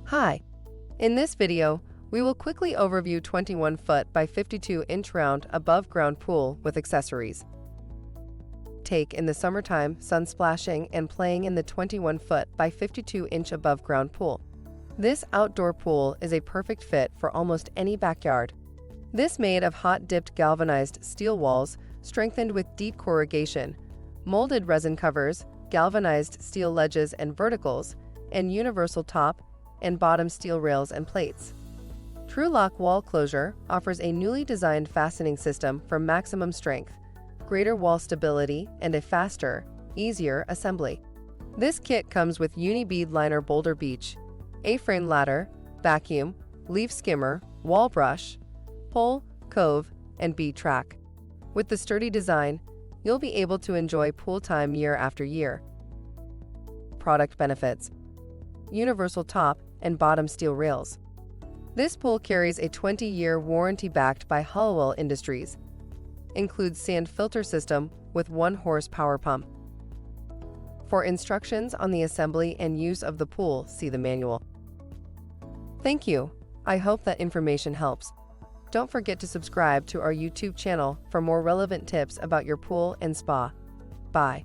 Hi! In this video, we will quickly overview 21-foot by 52-inch round above-ground pool with accessories. Take in the summertime, sun splashing and playing in the 21-foot by 52-inch above-ground pool. This outdoor pool is a perfect fit for almost any backyard. This made of hot-dipped galvanized steel walls strengthened with deep corrugation, molded resin covers, galvanized steel ledges and verticals, and universal top and bottom steel rails and plates. Tru-Lock wall closure offers a newly designed fastening system for maximum strength, greater wall stability, and a faster, easier assembly. This kit comes with Uni-Bead Liner Boulder Beach, A-frame ladder, vacuum, leaf skimmer, wall brush, pole, cove, and bead track. With the sturdy design, you'll be able to enjoy pool time year after year. Product benefits: universal top and bottom steel rails. This pool carries a 20-year warranty backed by Hollowell Industries. Includes sand filter system with 1 horsepower pump. For instructions on the assembly and use of the pool, see the manual. Thank you. I hope that information helps. Don't forget to subscribe to our YouTube channel for more relevant tips about your pool and spa. Bye.